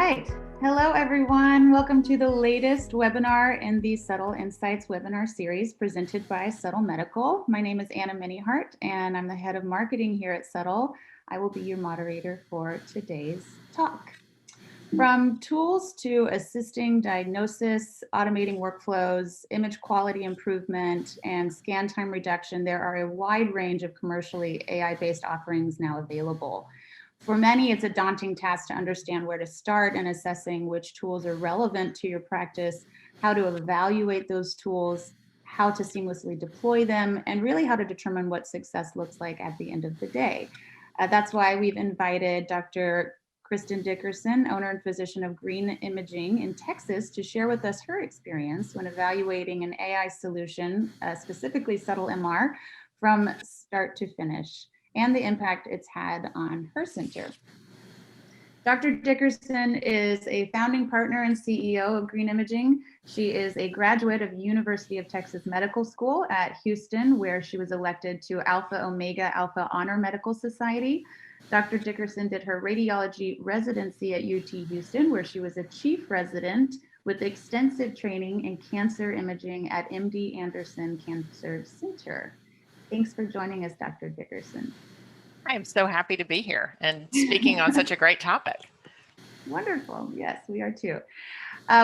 right. Hello, everyone. Welcome to the latest webinar in the Subtle Insights webinar series presented by Subtle Medical. My name is Anna Minihart, and I'm the head of marketing here at Subtle. I will be your moderator for today's talk. From tools to assisting diagnosis, automating workflows, image quality improvement, and scan time reduction, there are a wide range of commercially AI-based offerings now available. For many, it's a daunting task to understand where to start in assessing which tools are relevant to your practice, how to evaluate those tools, how to seamlessly deploy them, and really how to determine what success looks like at the end of the day. That's why we've invited Dr. Cristin Dickerson, owner and physician of Green Imaging in Texas, to share with us her experience when evaluating an AI solution, specifically SubtleMR, from start to finish, and the impact it's had on her center. Dr. Dickerson is a founding partner and CEO of Green Imaging. She is a graduate of University of Texas Medical School at Houston, where she was elected to Alpha Omega Alpha Honor Medical Society. Dr. Dickerson did her radiology residency at UT Houston, where she was a chief resident with extensive training in cancer imaging at MD Anderson Cancer Center. Thanks for joining us, Dr. Dickerson. I am so happy to be here and speaking on such a great topic. Wonderful. Yes, we are too.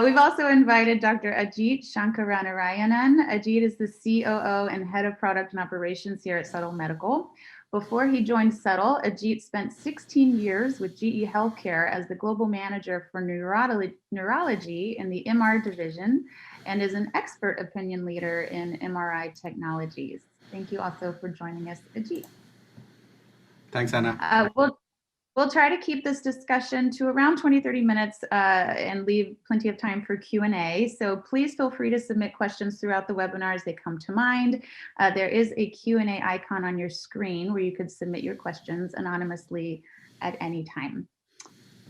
We've also invited Dr. Ajit Shankaranarayanan. Ajit is the COO and head of product and operations here at Subtle Medical. Before he joined Subtle, Ajit spent 16 years with GE Healthcare as the global manager for neurology in the MR division and is an expert opinion leader in MRI technologies. Thank you also for joining us, Ajit. Thanks, Anna. We'll try to keep this discussion to around 20-30 minutes and leave plenty of time for Q&A. So please feel free to submit questions throughout the webinar as they come to mind. There is a Q&A icon on your screen where you could submit your questions anonymously at any time.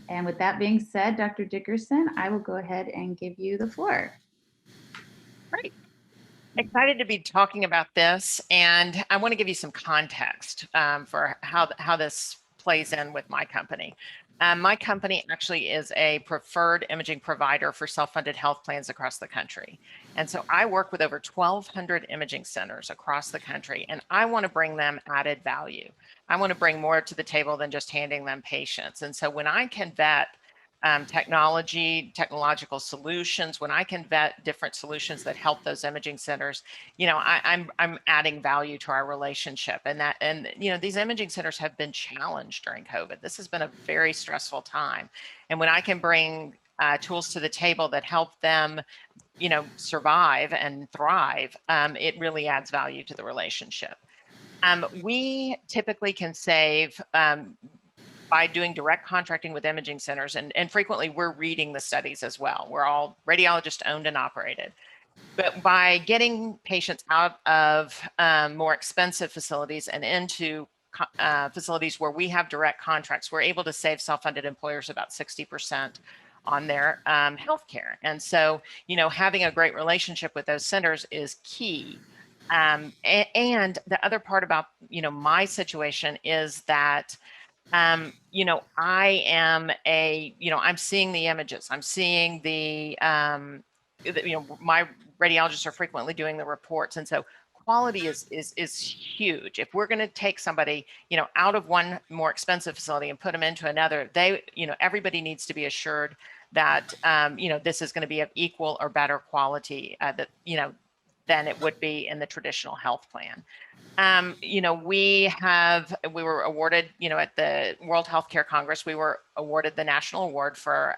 And with that being said, Dr. Dickerson, I will go ahead and give you the floor. Great. Excited to be talking about this, and I want to give you some context for how this plays in with my company. My company actually is a preferred imaging provider for self-funded health plans across the country. And so I work with over 1,200 imaging centers across the country, and I want to bring them added value. I want to bring more to the table than just handing them patients. And so when I can vet technological solutions, when I can vet different solutions that help those imaging centers, I'm adding value to our relationship. And these imaging centers have been challenged during COVID. This has been a very stressful time. And when I can bring tools to the table that help them, survive and thrive, it really adds value to the relationship. We typically can save by doing direct contracting with imaging centers, and frequently we're reading the studies as well. We're all radiologist owned and operated. But by getting patients out of more expensive facilities and into facilities where we have direct contracts, we're able to save self-funded employers about 60% on their healthcare. And so, having a great relationship with those centers is key. And the other part about, my situation is that I'm seeing the images. I'm seeing my radiologists are frequently doing the reports. And so quality is huge. If we're going to take somebody, out of one more expensive facility and put them into another, everybody needs to be assured that, this is going to be of equal or better quality than it would be in the traditional health plan. We were awarded, at the World Healthcare Congress, we were awarded the National Award for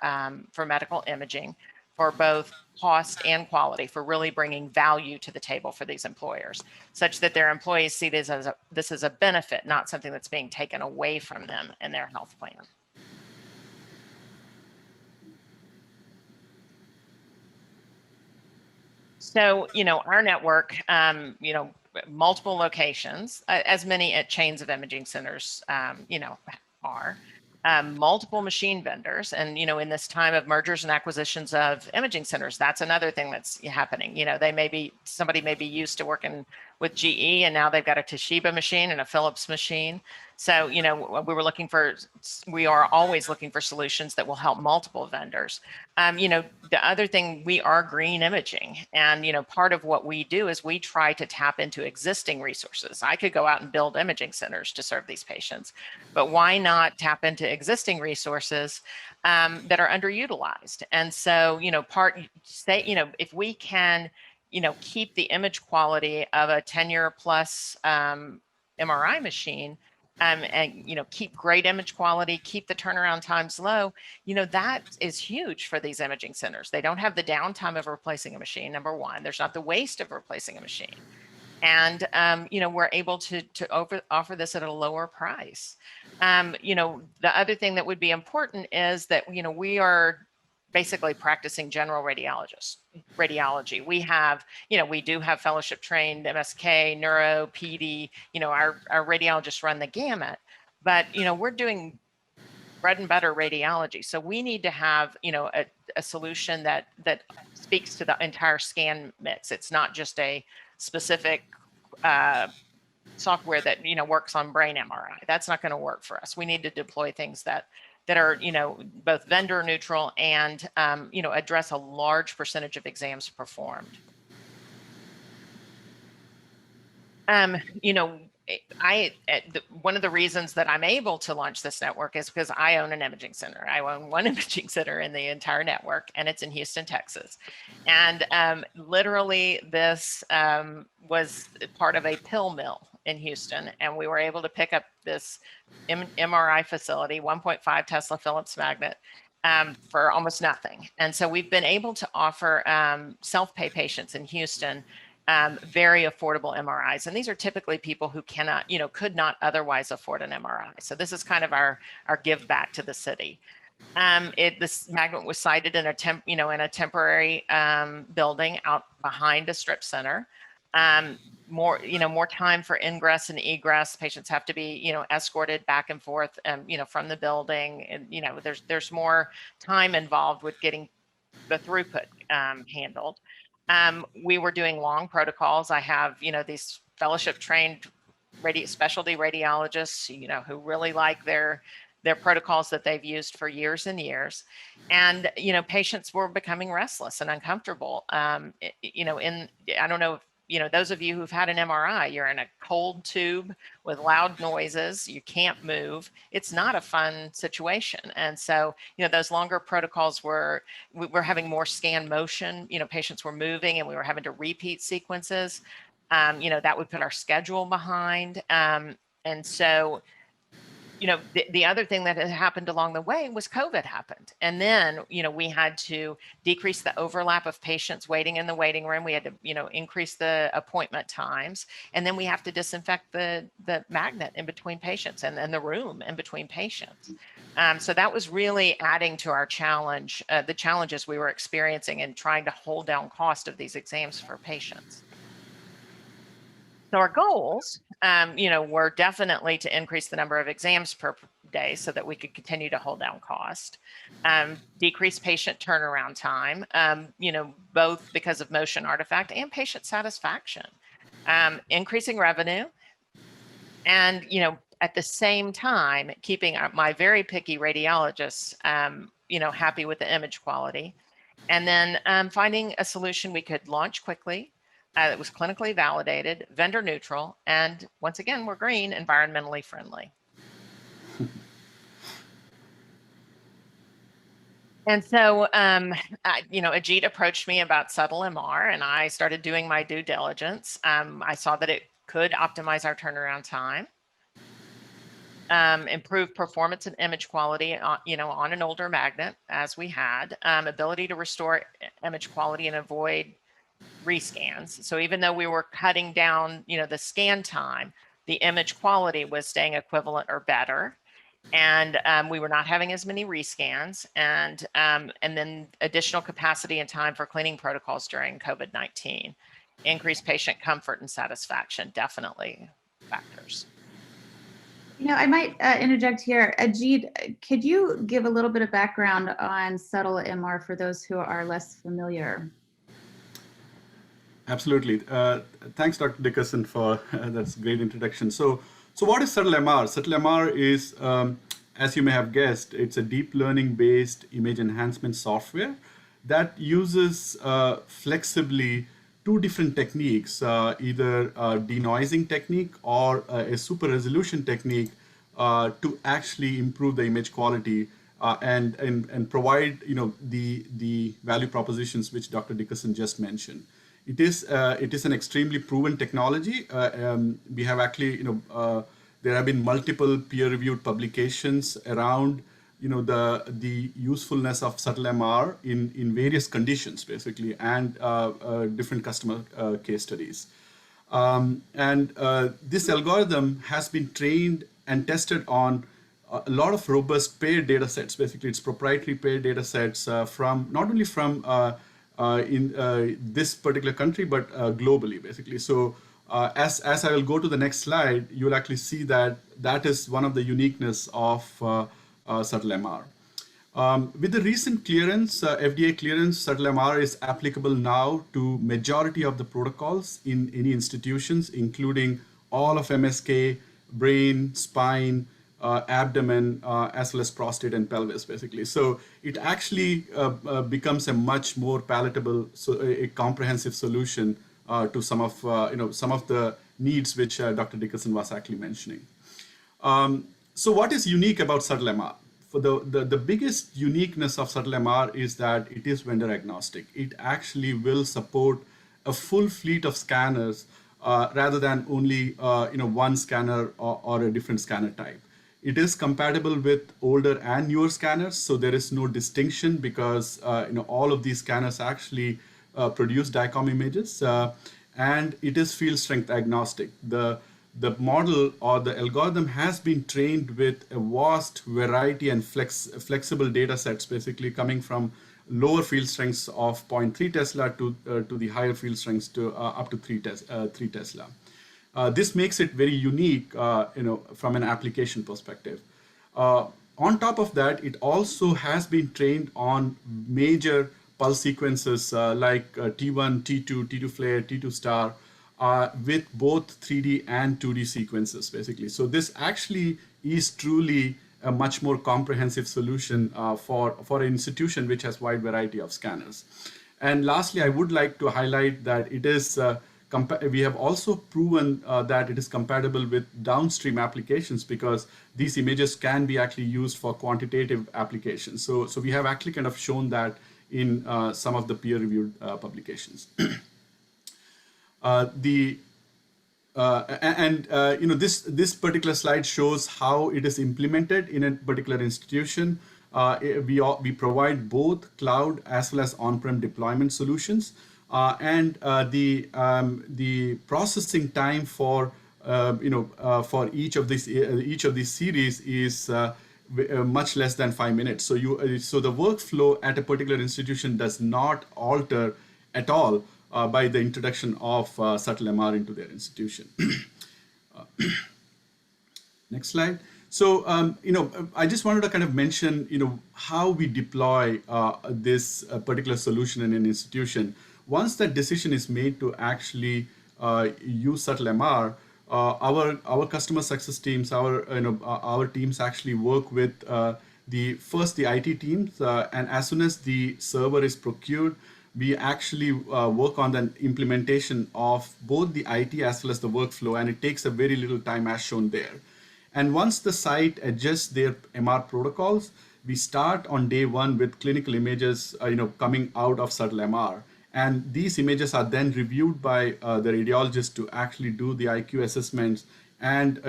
medical imaging for both cost and quality, for really bringing value to the table for these employers, such that their employees see this as a benefit, not something that's being taken away from them in their health plan. So, our network, multiple locations, as many chains of imaging centers, are, multiple machine vendors. And, in this time of mergers and acquisitions of imaging centers, that's another thing that's happening. Somebody may be used to working with GE, and now they've got a Toshiba machine and a Philips machine. So, we are always looking for solutions that will help multiple vendors. The other thing, we are green imaging. And, part of what we do is we try to tap into existing resources. I could go out and build imaging centers to serve these patients, but why not tap into existing resources that are underutilized? And so, if we can, keep the image quality of a 10-year plus MRI machine, and keep great image quality, keep the turnaround times low, that is huge for these imaging centers. They don't have the downtime of replacing a machine, number one. There's not the waste of replacing a machine. And we're able to offer this at a lower price. The other thing that would be important is that we are basically practicing general radiology. We do have fellowship trained MSK, neuro, PD, our radiologists run the gamut, but we're doing bread and butter radiology. So we need to have, a solution that speaks to the entire scan mix. It's not just a specific software that works on brain MRI. That's not going to work for us. We need to deploy things that are both vendor neutral and address a large percentage of exams performed. One of the reasons that I'm able to launch this network is because I own an imaging center. I own one imaging center in the entire network, and it's in Houston, Texas. And literally, this was part of a pill mill in Houston, and we were able to pick up this MRI facility, 1.5 Tesla Philips magnet, for almost nothing. And so we've been able to offer self-pay patients in Houston very affordable MRIs. And these are typically people who cannot, could not otherwise afford an MRI. So this is kind of our give back to the city. This magnet was sited in a temporary building out behind a strip center. More time for ingress and egress. Patients have to be, escorted back and forth, from the building. And, there's more time involved with getting the throughput handled. We were doing long protocols. I have, these fellowship trained specialty radiologists, who really like their protocols that they've used for years and years. And, patients were becoming restless and uncomfortable. I don't know if, those of you who've had an MRI, you're in a cold tube with loud noises, you can't move. It's not a fun situation. And so, those longer protocols we're having more scan motion, patients were moving and we were having to repeat sequences. That would put our schedule behind. And so, the other thing that had happened along the way was COVID happened. And then, we had to decrease the overlap of patients waiting in the waiting room. We had to, increase the appointment times. And then we have to disinfect the magnet in between patients and the room in between patients. So that was really adding to our challenge, the challenges we were experiencing in trying to hold down cost of these exams for patients. So our goals, were definitely to increase the number of exams per day so that we could continue to hold down cost, decrease patient turnaround time, both because of motion artifact and patient satisfaction, increasing revenue, and, at the same time, keeping my very picky radiologists, happy with the image quality, and then finding a solution we could launch quickly, that was clinically validated, vendor neutral, and once again, we're green, environmentally friendly. And so, Ajit approached me about SubtleMR, and I started doing my due diligence. I saw that it could optimize our turnaround time, improve performance and image quality, on an older magnet, as we had, ability to restore image quality and avoid rescans. So even though we were cutting down, the scan time, the image quality was staying equivalent or better. And we were not having as many rescans, and then additional capacity and time for cleaning protocols during COVID-19. Increased patient comfort and satisfaction, definitely factors. I might interject here. Ajit, could you give a little bit of background on SubtleMR for those who are less familiar? Absolutely. Thanks, Dr. Dickerson, for that's great introduction. So what is SubtleMR? SubtleMR is, as you may have guessed, it's a deep learning based image enhancement software that uses flexibly two different techniques, either a denoising technique or a super resolution technique to actually improve the image quality and provide the value propositions which Dr. Dickerson just mentioned. It is an extremely proven technology. We have actually there have been multiple peer-reviewed publications around the usefulness of SubtleMR in various conditions basically, and different customer case studies. This algorithm has been trained and tested on a lot of robust paired data sets. Basically, it's proprietary paired data sets from not only from in this particular country, but globally, basically. So as I will go to the next slide, you'll actually see that that is one of the uniqueness of SubtleMR. With the recent clearance, FDA clearance, SubtleMR is applicable now to majority of the protocols in any institutions, including all of MSK, brain, spine, abdomen, as well as prostate and pelvis, basically. So it actually becomes a much more palatable, so a comprehensive solution to some of the needs which Dr. Dickerson was actually mentioning. So what is unique about SubtleMR? For the biggest uniqueness of SubtleMR is that it is vendor agnostic. It actually will support a full fleet of scanners rather than only one scanner or a different scanner type. It is compatible with older and newer scanners, so there is no distinction because all of these scanners actually produce DICOM images, and it is field strength agnostic. The model or the algorithm has been trained with a vast variety and flexible data sets, basically coming from lower field strengths of 0.3 Tesla to the higher field strengths to up to 3 Tesla. This makes it very unique, from an application perspective. On top of that, it also has been trained on major pulse sequences like T1, T2, T2 flare, T2 star, with both 3D and 2D sequences, basically. So this actually is truly a much more comprehensive solution for an institution which has wide variety of scanners. And lastly, I would like to highlight that it is we have also proven that it is compatible with downstream applications, because these images can be actually used for quantitative applications. So we have actually kind of shown that in some of the peer-reviewed publications. This particular slide shows how it is implemented in a particular institution. We provide both cloud as well as on-prem deployment solutions, and the processing time for for each of these series is much less than 5 minutes. So the workflow at a particular institution does not alter at all by the introduction of SubtleMR into their institution. Next slide. So, I just wanted to kind of mention, how we deploy this particular solution in an institution. Once that decision is made to actually use SubtleMR, our customer success teams, our teams actually work with the IT teams, and as soon as the server is procured, we actually work on the implementation of both the IT as well as the workflow, and it takes a very little time as shown there. And once the site adjusts their MR protocols, we start on day one with clinical images, coming out of SubtleMR. And these images are then reviewed by the radiologist to actually do the IQ assessments and,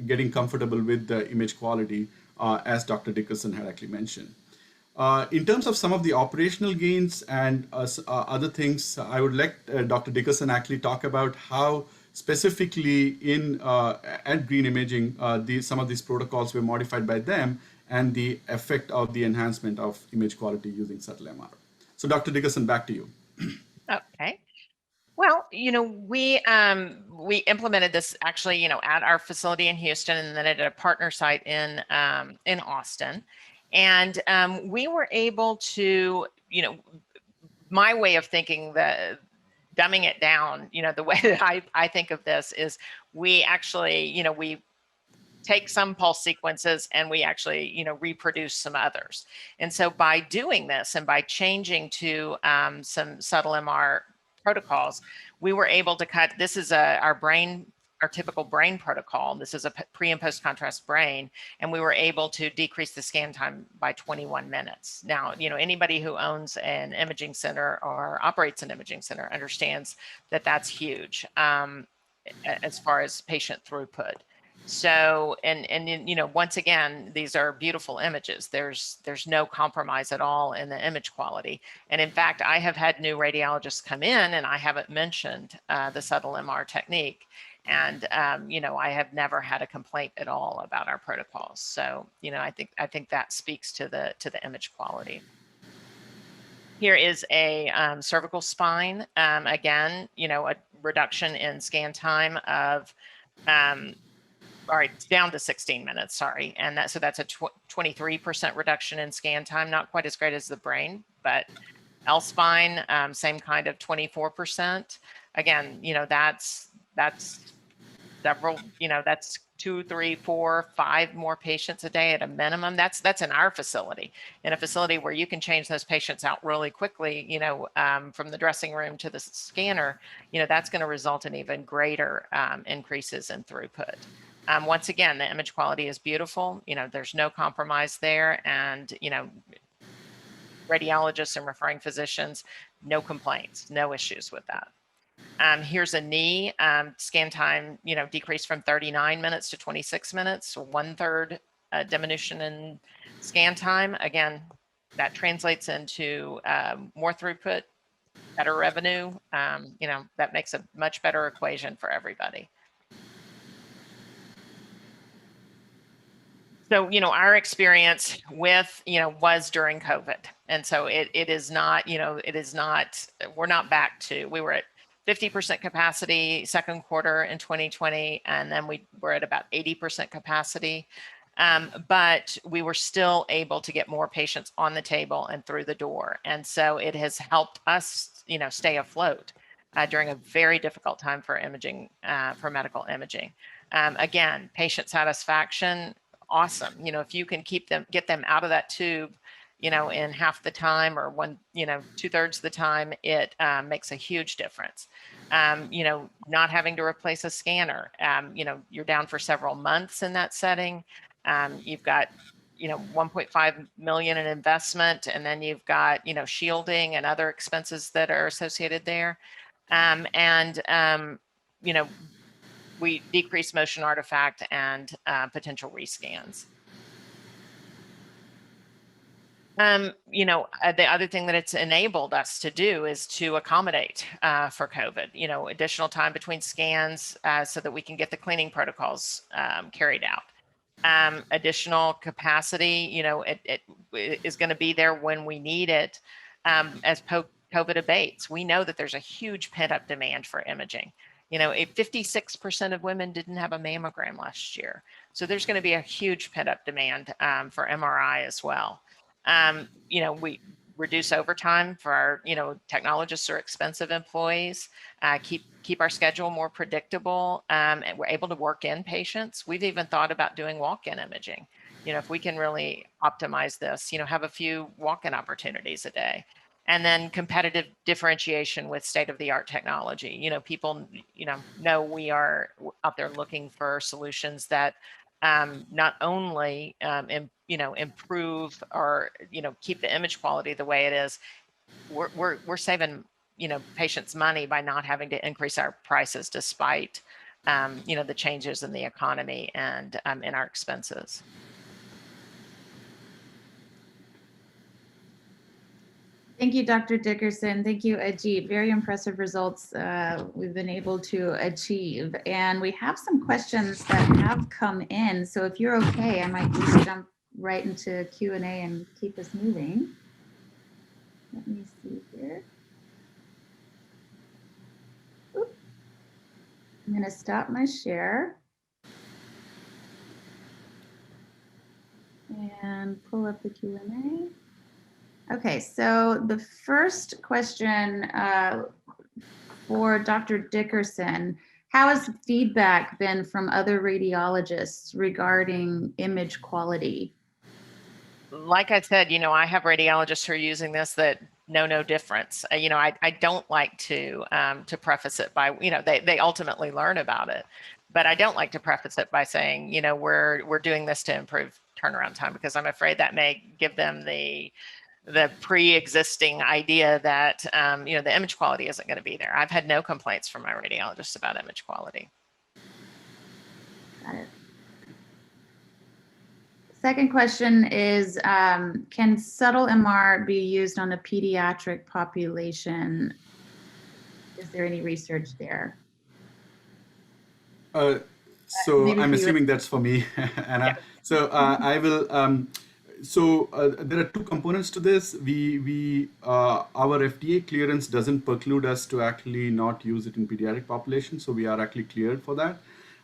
getting comfortable with the image quality, as Dr. Dickerson had actually mentioned. In terms of some of the operational gains and other things, I would let Dr. Dickerson actually talk about how specifically at Green Imaging, some of these protocols were modified by them and the effect of the enhancement of image quality using SubtleMR. So Dr. Dickerson, back to you. Okay. Well, we implemented this actually, at our facility in Houston, and then at a partner site in Austin. And we were able to, my way of thinking that dumbing it down, the way that I think of this is we actually, we take some pulse sequences and we actually, reproduce some others. And so by doing this and by changing to some SubtleMR protocols, we were able to cut, this is our typical brain protocol. This is a pre and post contrast brain, and we were able to decrease the scan time by 21 minutes. Now, anybody who owns an imaging center or operates an imaging center understands that that's huge as far as patient throughput. So, and once again, these are beautiful images. There's no compromise at all in the image quality. And in fact, I have had new radiologists come in and I haven't mentioned the SubtleMR technique. And, I have never had a complaint at all about our protocols. So, I think that speaks to the image quality. Here is a cervical spine. Again, a reduction in scan time of, all right, it's down to 16 minutes, sorry. And so that's a 23% reduction in scan time, not quite as great as the brain, but L-spine, same kind of 24%. Again, that's several, that's 2, 3, 4, 5 more patients a day at a minimum. That's in our facility. In a facility where you can change those patients out really quickly, from the dressing room to the scanner, that's going to result in even greater increases in throughput. Once again, the image quality is beautiful. There's no compromise there, and radiologists and referring physicians, no complaints, no issues with that. Here's a knee. Scan time, decreased from 39 minutes to 26 minutes, so 1/3 diminution in scan time. Again, that translates into more throughput, better revenue. That makes a much better equation for everybody. So, our experience with, was during COVID. And so it is not, we're not back to, we were at 50% capacity second quarter in 2020, and then we were at about 80% capacity. But we were still able to get more patients on the table and through the door. And so it has helped us, stay afloat during a very difficult time for imaging, for medical imaging. Again, patient satisfaction, awesome. If you can get them out of that tube, in half the time or 2/3 of the time, it makes a huge difference. Not having to replace a scanner, you're down for several months in that setting. You've got, 1.5 million in investment, and then you've got, shielding and other expenses that are associated there. We decrease motion artifact and potential rescans. The other thing that it's enabled us to do is to accommodate for COVID, additional time between scans so that we can get the cleaning protocols carried out. Additional capacity, it is going to be there when we need it as COVID abates. We know that there's a huge pent-up demand for imaging. 56% of women didn't have a mammogram last year. So there's going to be a huge pent-up demand for MRI as well. We reduce overtime for our, technologists or expensive employees, keep our schedule more predictable, and we're able to work in patients. We've even thought about doing walk-in imaging. If we can really optimize this, have a few walk-in opportunities a day. And then competitive differentiation with state-of-the-art technology. People, know we are out there looking for solutions that not only, improve or, keep the image quality the way it is. We're saving, patients money by not having to increase our prices despite, the changes in the economy and in our expenses. Thank you, Dr. Dickerson. Thank you, Ajit. Very impressive results we've been able to achieve. And we have some questions that have come in. So if you're okay, I might just jump right into Q&A and keep us moving. Let me see here. Oop. I'm going to stop my share and pull up the Q&A. Okay, so the first question for Dr. Dickerson, how has feedback been from other radiologists regarding image quality? Like I said, I have radiologists who are using this that know no difference. I don't like to preface it by, they ultimately learn about it, but I don't like to preface it by saying, we're doing this to improve turnaround time, because I'm afraid that may give them the pre-existing idea that, the image quality isn't going to be there. I've had no complaints from my radiologists about image quality. Got it. Second question is, can SubtleMR be used on the pediatric population? Is there any research there? So Maybe I'm for you. assuming that's for me, Anna. Yeah. So I will. There are two components to this. Our FDA clearance doesn't preclude us to actually not use it in pediatric population, so we are actually cleared for that.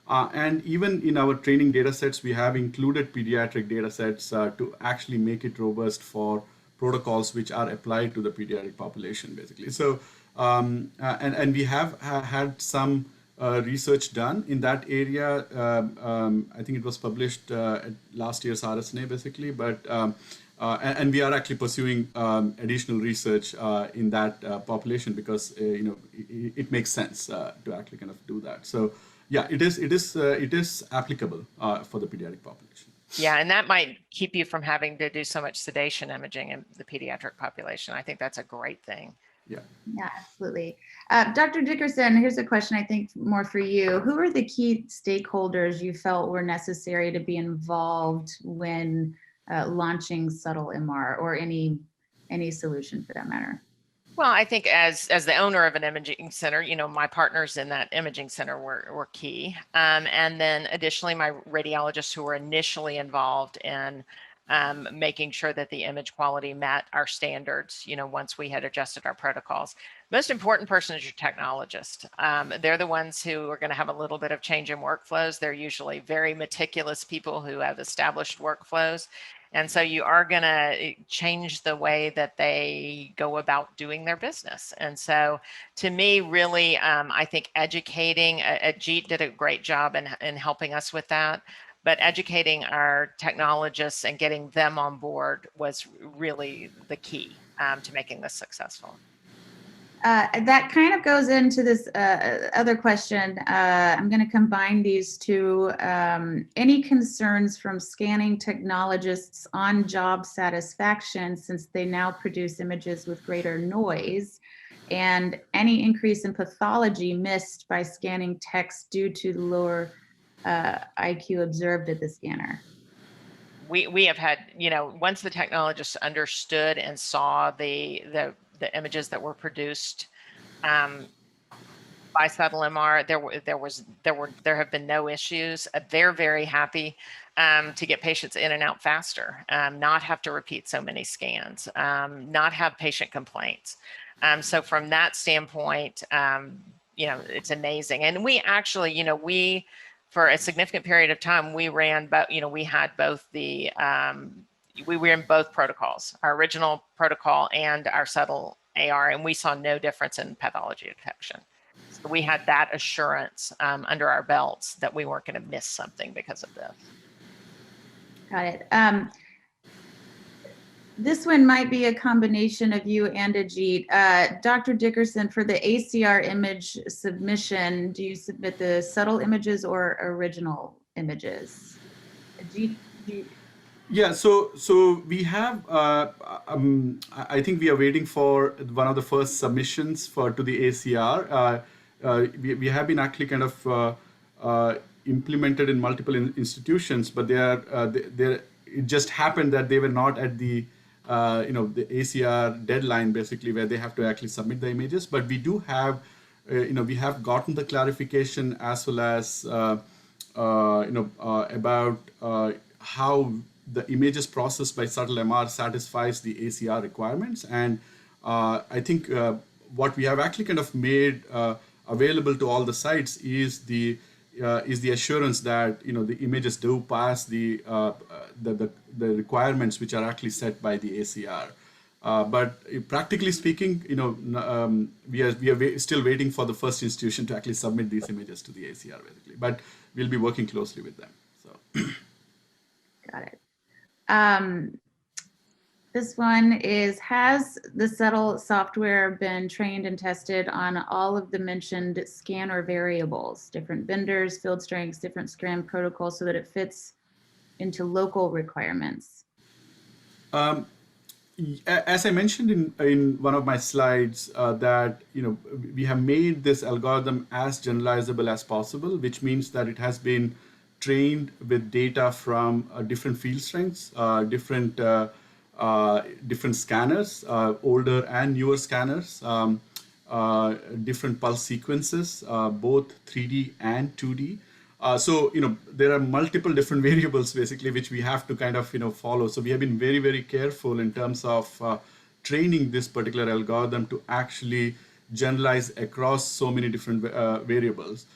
And even in our training data sets, we have included pediatric data sets to actually make it robust for protocols which are applied to the pediatric population, basically. So, and we have had some research done in that area. I think it was published at last year's RSNA, basically, but and we are actually pursuing additional research in that population, because it makes sense to actually kind of do that. So yeah, it is applicable for the pediatric population. Yeah, and that might keep you from having to do so much sedation imaging in the pediatric population. I think that's a great thing. Yeah. Yeah, absolutely. Dr. Dickerson, here's a question I think more for you. Who are the key stakeholders you felt were necessary to be involved when launching SubtleMR, or any solution for that matter? Well, I think as the owner of an imaging center, my partners in that imaging center were key. And then additionally, my radiologists who were initially involved in making sure that the image quality met our standards, once we had adjusted our protocols. Most important person is your technologist. They're the ones who are going to have a little bit of change in workflows. They're usually very meticulous people who have established workflows. And so you are going to change the way that they go about doing their business. And so to me, really, I think educating, Jeet did a great job in helping us with that. But educating our technologists and getting them on board was really the key to making this successful. That kind of goes into this other question. I'm going to combine these two. Any concerns from scanning technologists on job satisfaction, since they now produce images with greater noise, and any increase in pathology missed by scanning text due to the lower IQ observed at the scanner? We have had, once the technologists understood and saw the images that were produced by SubtleMR, there have been no issues. They're very happy to get patients in and out faster, not have to repeat so many scans, not have patient complaints. So from that standpoint, it's amazing. And we actually, for a significant period of time, we ran, but we had both we were in both protocols, our original protocol and our SubtleMR, and we saw no difference in pathology detection. So we had that assurance under our belts that we weren't going to miss something because of this. Got it. This one might be a combination of you and Ajit. Dr. Dickerson, for the ACR image submission, do you submit the subtle images or original images? Ajit, Yeah, so we have. I think we are waiting for one of the first submissions to the ACR. We have been actually kind of implemented in multiple institutions, but it just happened that they were not at the the ACR deadline, basically, where they have to actually submit the images. But we do have, we have gotten the clarification, as well as about how the images processed by SubtleMR satisfies the ACR requirements. And I think what we have actually kind of made available to all the sites is the assurance that the images do pass the requirements which are actually set by the ACR. But practically speaking, we are still waiting for the first institution to actually submit these images to the ACR, basically. But we'll be working closely with them. So, got it. This one is, has the Subtle software been trained and tested on all of the mentioned scanner variables, different vendors, field strengths, different scan protocols, so that it fits into local requirements? As I mentioned in one of my slides, that we have made this algorithm as generalizable as possible, which means that it has been trained with data from different field strengths, different scanners, older and newer scanners, different pulse sequences, both 3D and 2D. So there are multiple different variables basically which we have to kind of follow. So we have been very, very careful in terms of training this particular algorithm to actually generalize across so many different variables.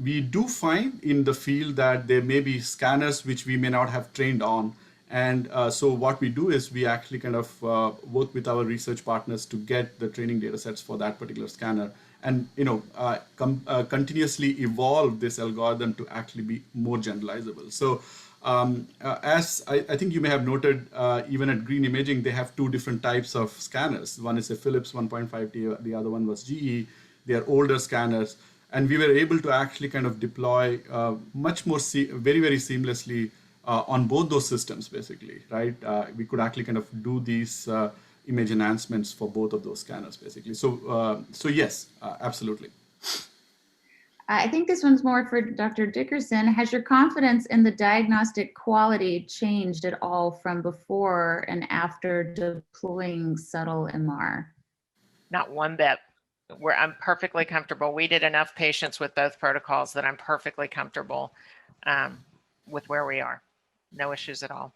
We do find in the field that there may be scanners which we may not have trained on. And so what we do is we actually kind of work with our research partners to get the training data sets for that particular scanner, and continuously evolve this algorithm to actually be more generalizable. So as I think you may have noted, even at Green Imaging, they have two different types of scanners. One is a Philips 1.5T, the other one was GE. They are older scanners. And we were able to actually kind of deploy much more very, very seamlessly on both those systems, basically, right? We could actually kind of do these image enhancements for both of those scanners, basically. So, so yes, absolutely. I think this one's more for Dr. Dickerson. Has your confidence in the diagnostic quality changed at all from before and after deploying SubtleMR? Not one bit. I'm perfectly comfortable. We did enough patients with both protocols that I'm perfectly comfortable with where we are. No issues at all.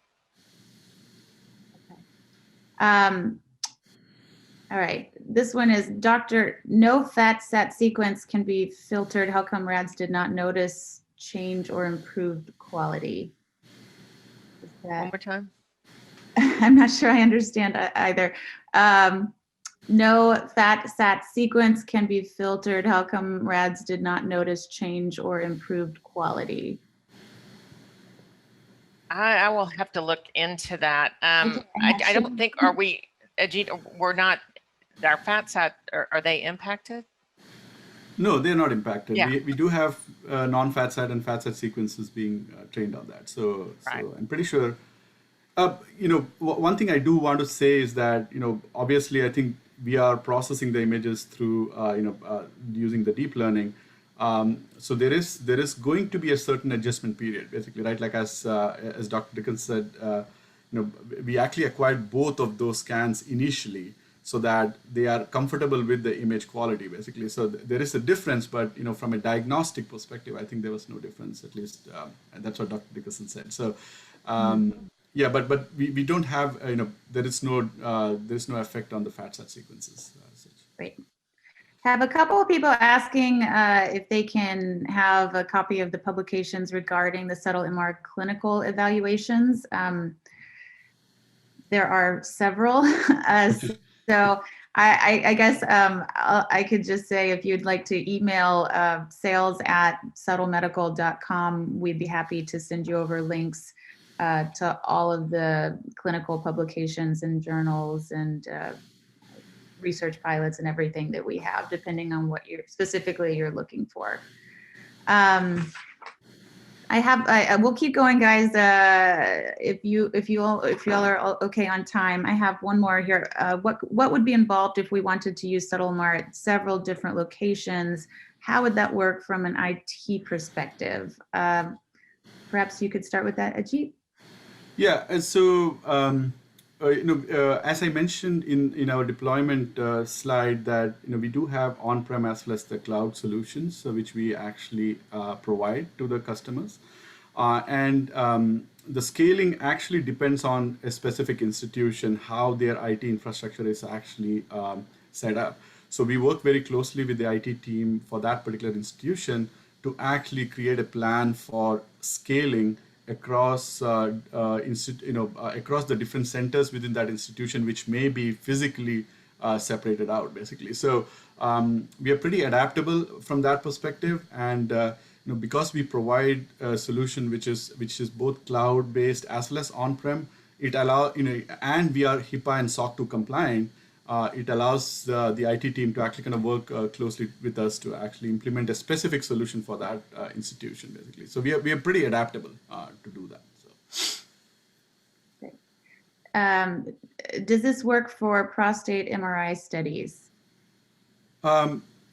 Okay. All right. This one is, Doctor, no fat sat sequence can be filtered. How come RADS did not notice change or improved quality? One more time. I'm not sure I understand either. No fat sat sequence can be filtered. How come RADS did not notice change or improved quality? I will have to look into that. I don't think, are we, Ajit, we're not, our fat sat, are they impacted? No, they're not impacted. Yeah. We do have non-fat sat and fat sat sequences being trained on that. So, Right. so I'm pretty sure. One thing I do want to say is that obviously I think we are processing the images through using the deep learning. So there is going to be a certain adjustment period, basically, right? Like as Dr. Dickerson said, we actually acquired both of those scans initially so that they are comfortable with the image quality, basically. So there is a difference, but from a diagnostic perspective, I think there was no difference, at least, and that's what Dr. Dickerson said. So yeah, but we don't have there is no effect on the fat sat sequences. Great. Have a couple of people asking if they can have a copy of the publications regarding the SubtleMR clinical evaluations. There are several, so I guess I could just say, if you'd like to email sales@subtlemedical.com, we'd be happy to send you over links to all of the clinical publications and journals and research pilots and everything that we have, depending on what you're looking for. We'll keep going, guys. If y'all are okay on time, I have one more here. What would be involved if we wanted to use SubtleMR at several different locations? How would that work from an IT perspective? Perhaps you could start with that, Ajit. Yeah, and so as I mentioned in our deployment slide, that we do have on-prem as well as the cloud solutions, which we actually provide to the customers, and the scaling actually depends on a specific institution, how their IT infrastructure is actually set up. So we work very closely with the IT team for that particular institution to actually create a plan for scaling across across the different centers within that institution, which may be physically separated out, basically. So we are pretty adaptable from that perspective, and because we provide a solution which is both cloud-based as well as on-prem, it and we are HIPAA and SOC 2 compliant. It allows the IT team to actually kind of work closely with us to actually implement a specific solution for that institution, basically. So we are pretty adaptable to do that. So. Great. Does this work for prostate MRI studies?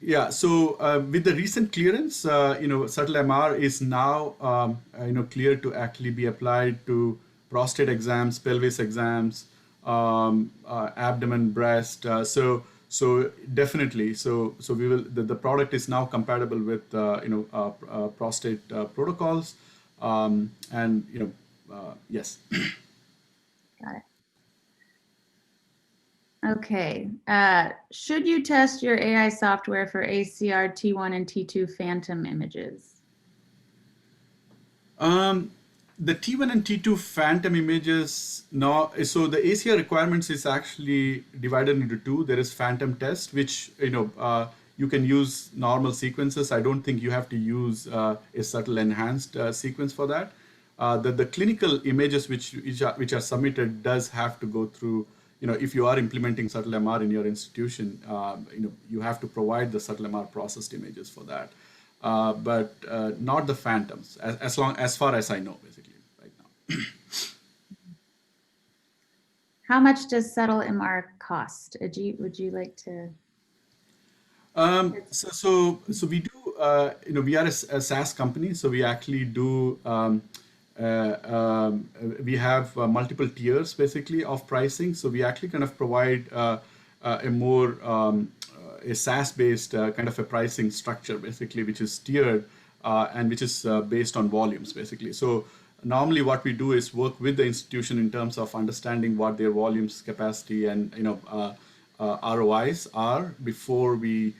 Yeah. So with the recent clearance, SubtleMR is now clear to actually be applied to prostate exams, pelvis exams, abdomen, breast. So definitely. So we will. The product is now compatible with prostate protocols, and yes. Got it. Okay. Should you test your AI software for ACR T1 and T2 phantom images? The T1 and T2 phantom images, no. So the ACR requirements is actually divided into two. There is phantom test, which you can use normal sequences. I don't think you have to use a subtle enhanced sequence for that. The clinical images which are submitted does have to go through. If you are implementing SubtleMR in your institution, you have to provide the SubtleMR processed images for that, but not the phantoms, as far as I know, basically, right now. How much does SubtleMR cost? Ajit, would you like to? So we do. We are a SaaS company, so we actually do. We have multiple tiers, basically, of pricing. So we actually kind of provide a more a SaaS-based kind of a pricing structure, basically, which is tiered and which is based on volumes, basically. So normally what we do is work with the institution in terms of understanding what their volumes, capacity, and ROIs are before we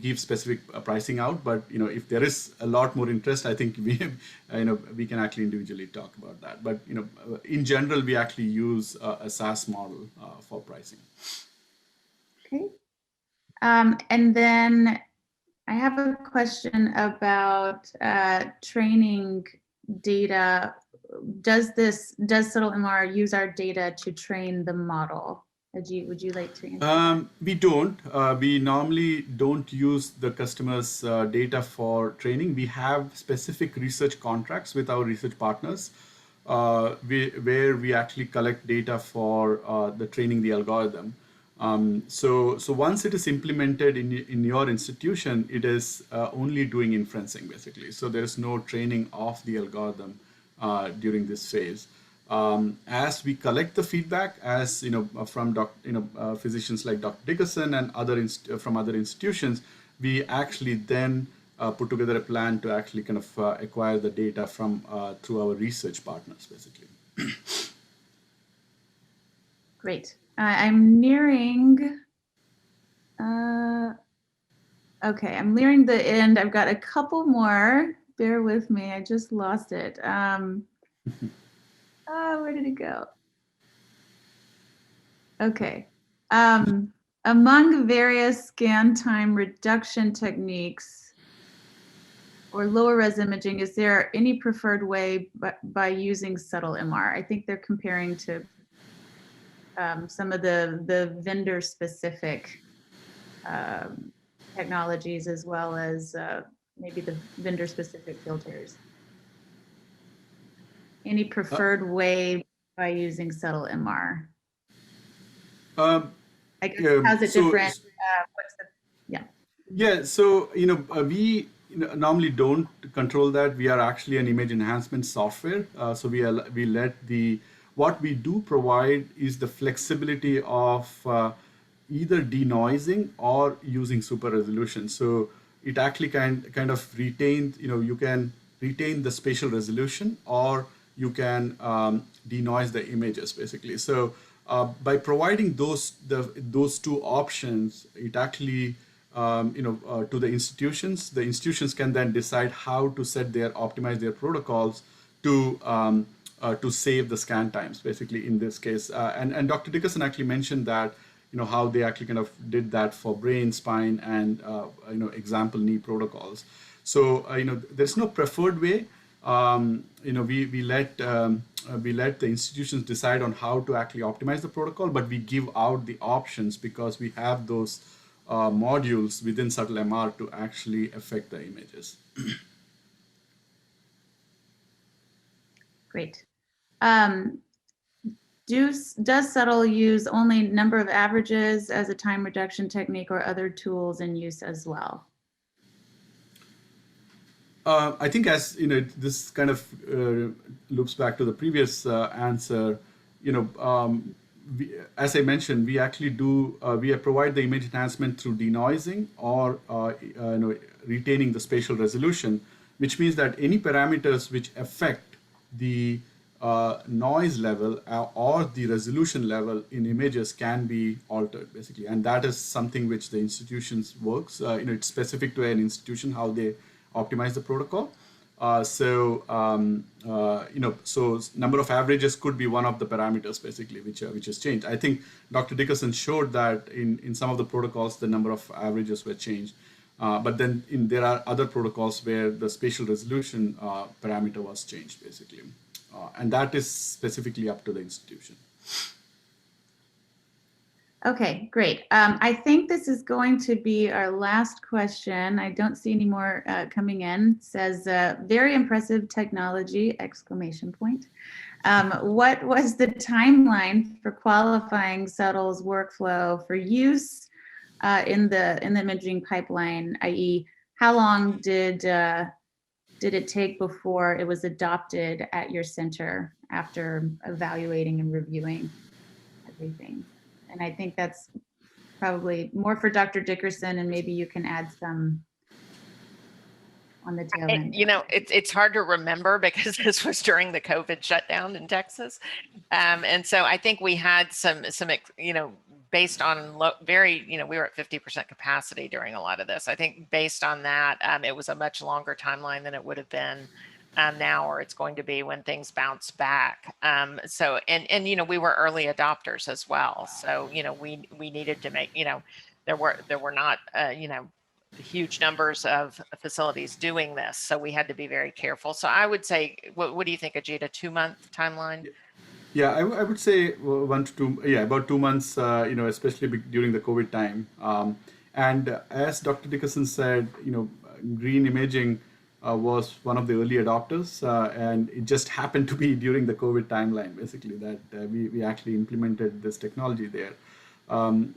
give specific pricing out. But if there is a lot more interest, I think we can actually individually talk about that. But in general, we actually use a SaaS model for pricing. Okay. And then I have a question about training data. Does SubtleMR use our data to train the model? Ajit, would you like to answer? We don't. We normally don't use the customer's data for training. We have specific research contracts with our research partners where we actually collect data for the training the algorithm. So once it is implemented in your institution, it is only doing inferencing, basically. So there is no training of the algorithm during this phase. As we collect the feedback, as from physicians like Dr. Dickerson and from other institutions, we actually then put together a plan to actually kind of acquire the data from through our research partners, basically. Great. I'm nearing. Okay, I'm nearing the end. I've got a couple more. Bear with me. I just lost it. Where did it go? Okay. Among various scan time reduction techniques or lower res imaging, is there any preferred way by using SubtleMR? I think they're comparing to some of the vendor specific technologies, as well as maybe the vendor specific filters. Any preferred way by using SubtleMR? I guess, how's it different? Yeah, so we normally don't control that. We are actually an image enhancement software, so we let what we do provide is the flexibility of either denoising or using super resolution. So it actually kind of retains, you can retain the spatial resolution, or you can denoise the images, basically. So by providing those two options, it actually to the institutions can then decide how to optimize their protocols to save the scan times, basically in this case. And Dr. Dickerson actually mentioned that, how they actually kind of did that for brain, spine, and example knee protocols. So there's no preferred way. We let the institutions decide on how to actually optimize the protocol, but we give out the options because we have those modules within SubtleMR to actually affect the images. Great. Does Subtle use only number of averages as a time reduction technique, or other tools in use as well? I think, as this kind of loops back to the previous answer. As I mentioned, we actually we provide the image enhancement through denoising or retaining the spatial resolution, which means that any parameters which affect the noise level or the resolution level in images can be altered, basically, and that is something which the institutions works. It's specific to an institution how they optimize the protocol. So number of averages could be one of the parameters, basically, which is changed. I think Dr. Dickerson showed that in some of the protocols, the number of averages were changed. But then there are other protocols where the spatial resolution parameter was changed, basically. And that is specifically up to the institution. Okay, great. I think this is going to be our last question. I don't see any more coming in. It says, very impressive technology, exclamation point. What was the timeline for qualifying Subtle's workflow for use in the imaging pipeline, i.e., how long did it take before it was adopted at your center after evaluating and reviewing everything? And I think that's probably more for Dr. Dickerson, and maybe you can add some on the tail end. It's hard to remember because this was during the COVID shutdown in Texas. And so I think we had some based on we were at 50% capacity during a lot of this. I think based on that, it was a much longer timeline than it would have been now, or it's going to be when things bounce back. So, and we were early adopters as well. So, we needed to make, there were not, huge numbers of facilities doing this. So we had to be very careful. So I would say, what do you think, Ajit, a 2-month timeline? Yeah, I would say 1 to 2, about 2 months, especially during the COVID time. And as Dr. Dickerson said, green imaging was one of the early adopters, and it just happened to be during the COVID timeline, basically, that we actually implemented this technology there.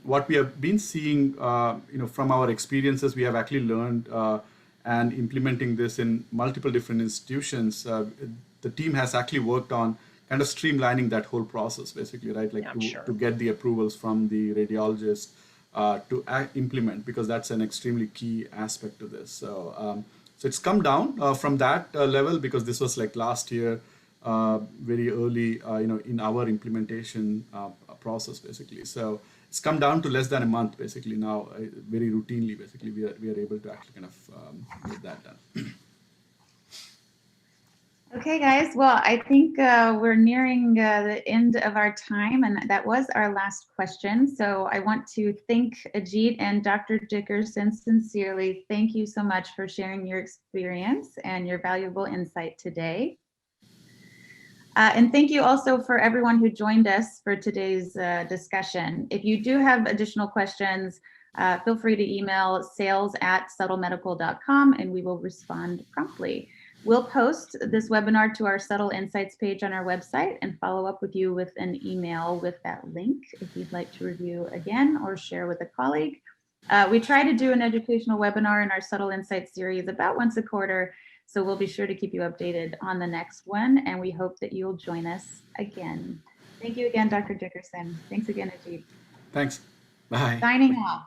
What we have been seeing, from our experiences, we have actually learned and implementing this in multiple different institutions. The team has actually worked on kind of streamlining that whole process, basically, right? Like to get the approvals from the radiologist to implement, because that's an extremely key aspect to this. So it's come down from that level, because this was like last year, very early, in our implementation process, basically. So it's come down to less than a month, basically, now, very routinely, basically, we are able to actually kind of get that done. Okay, guys. Well, I think we're nearing the end of our time, and that was our last question. So I want to thank Ajit and Dr. Dickerson sincerely. Thank you so much for sharing your experience and your valuable insight today. And thank you also for everyone who joined us for today's discussion. If you do have additional questions, feel free to email sales@subtlemedical.com and we will respond promptly. We'll post this webinar to our Subtle Insights page on our website and follow up with you with an email with that link if you'd like to review again or share with a colleague. We try to do an educational webinar in our Subtle Insights series about once a quarter, so we'll be sure to keep you updated on the next one, and we hope that you'll join us again. Thank you again, Dr. Dickerson. Thanks again, Ajit. Thanks. Bye. Signing off.